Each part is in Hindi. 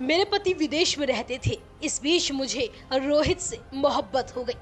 मेरे पति विदेश में रहते थे। इस बीच मुझे रोहित से मोहब्बत हो गई।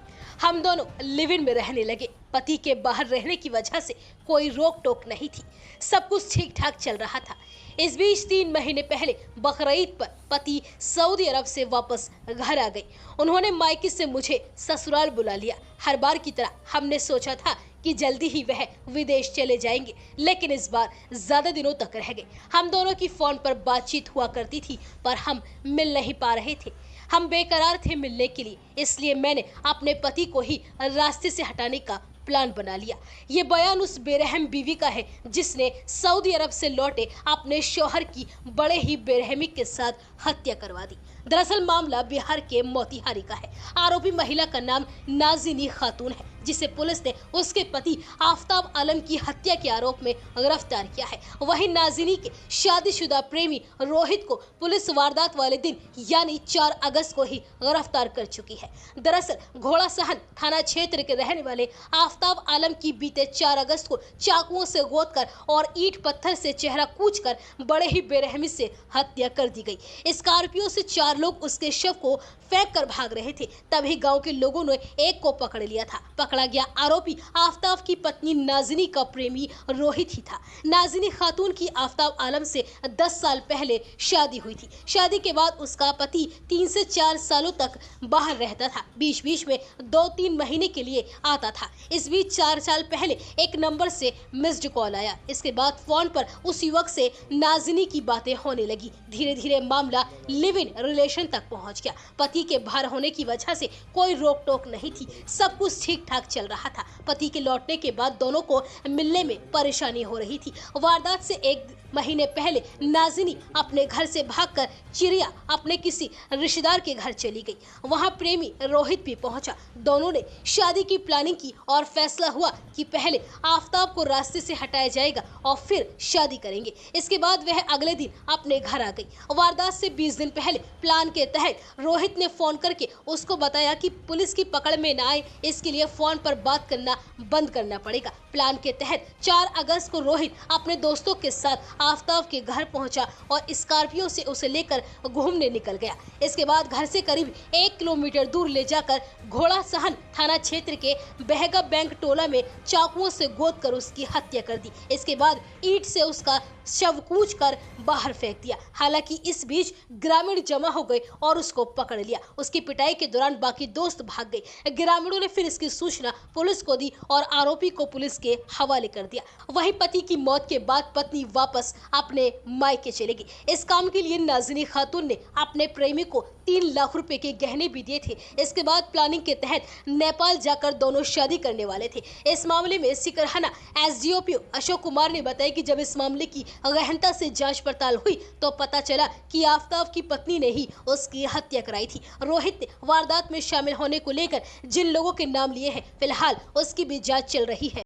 हम दोनों लिव इन में रहने लगे। पति के बाहर रहने की वजह से कोई रोक टोक नहीं थी। सब कुछ ठीक ठाक चल रहा था। इस बीच 3 महीने पहले बकरीद पर पति सऊदी अरब से वापस घर आ गए। उन्होंने मायके से मुझे ससुराल बुला लिया। हर बार की तरह हमने सोचा था कि जल्दी ही वह विदेश चले जाएंगे, लेकिन इस बार ज्यादा दिनों तक रह गए। हम दोनों की फोन पर बातचीत हुआ करती थी, पर हम मिल नहीं पा रहे थे। हम बेकरार थे मिलने के लिए, इसलिए मैंने अपने पति को ही रास्ते से हटाने का प्लान बना लिया। ये बयान उस बेरहम बीवी का है जिसने सऊदी अरब से लौटे अपने शौहर की बड़े ही बेरहमी के साथ हत्या करवा दी। दरअसल मामला बिहार के मोतिहारी का है। आरोपी महिला का नाम नाज़िनी खातून है, जिसे पुलिस ने उसके पति आफताब आलम की हत्या के आरोप में गिरफ्तार किया है। वहीं नाज़िनी के शादीशुदा प्रेमी रोहित को पुलिस वारदात वाले दिन यानी 4 अगस्त को ही गिरफ्तार कर चुकी है। दरअसल घोड़ा सहन थाना क्षेत्र के रहने वाले आफताब आलम की बीते 4 अगस्त को चाकुओं से गोदकर और ईंट पत्थर से चेहरा कूचकर बड़े ही बेरहमी से हत्या कर दी गई। स्कॉर्पियो से 4 लोग उसके शव को फेंक कर भाग रहे थे। तभी गांव के लोगों ने एक को पकड़ लिया था। पकड़ा गया आरोपी आफताब की पत्नी नाज़िनी का प्रेमी रोहित ही था। नाज़िनी खातून की आफताब आलम से 10 साल पहले शादी हुई थी। शादी के बाद उसका पति 3 से 4 सालों तक बाहर रहता था। बीच बीच में 2-3 महीने के लिए आता था। इस बीच 4 साल पहले एक नंबर से मिस्ड कॉल आया। इसके बाद फोन पर उस युवक से नाज़िनी की बातें होने लगी। धीरे धीरे मामला लिव इन रिलेशन तक पहुंच गया। पति के बाहर होने की वजह से कोई रोक टोक नहीं थी। सब कुछ ठीक ठाक चल रहा था। पति के लौटने के बाद दोनों को मिलने में परेशानी हो रही थी। वारदात से 1 महीने पहले नाज़िनी अपने घर से भागकर चिड़िया अपने किसी रिश्तेदार के घर चली गई। वहां प्रेमी रोहित भी पहुंचा। दोनों ने शादी की प्लानिंग की और फैसला हुआ कि पहले आफताब को रास्ते से हटाया जाएगा और फिर शादी करेंगे। इसके बाद वह अगले दिन अपने घर आ गई। वारदात से 20 दिन पहले प्लान के तहत रोहित ने फोन करके उसको बताया कि पुलिस की पकड़ में न आए, इसके लिए फोन पर बात करना बंद करना पड़ेगा। प्लान के तहत 4 अगस्त को रोहित अपने दोस्तों के साथ आफताब के घर पहुंचा और स्कॉर्पियो से उसे लेकर घूमने निकल गया। इसके बाद घर से करीब 1 किलोमीटर दूर ले जाकर घोड़ा सहन थाना क्षेत्र के बहगा बैंक टोला में चाकुओं से गोदकर उसकी हत्या कर दी। इसके बाद ईंट से उसका शव कूचकर बाहर फेंक दिया। हालांकि इस बीच ग्रामीण जमा हो गए और उसको पकड़ लिया। उसकी पिटाई के दौरान बाकी दोस्त भाग गए। ग्रामीणों ने फिर इसकी सूचना पुलिस को दी और आरोपी को पुलिस के हवाले कर दिया। वहीं पति की मौत के बाद पत्नी वापस अपने मायके चली गई। इस काम के लिए नाज़िनी खातून ने अपने प्रेमी को 3 लाख रुपए के गहने भी दिए थे। इसके बाद प्लानिंग के तहत नेपाल जाकर दोनों शादी करने वाले थे। इस मामले में सिकरहना एसडीओपी अशोक कुमार ने बताया कि जब इस मामले की गहनता से जांच पड़ताल हुई तो पता चला कि आफताब की पत्नी ने ही उसकी हत्या कराई थी। रोहित ने वारदात में शामिल होने को लेकर जिन लोगों के नाम लिए हैं, फिलहाल उसकी भी जांच चल रही है।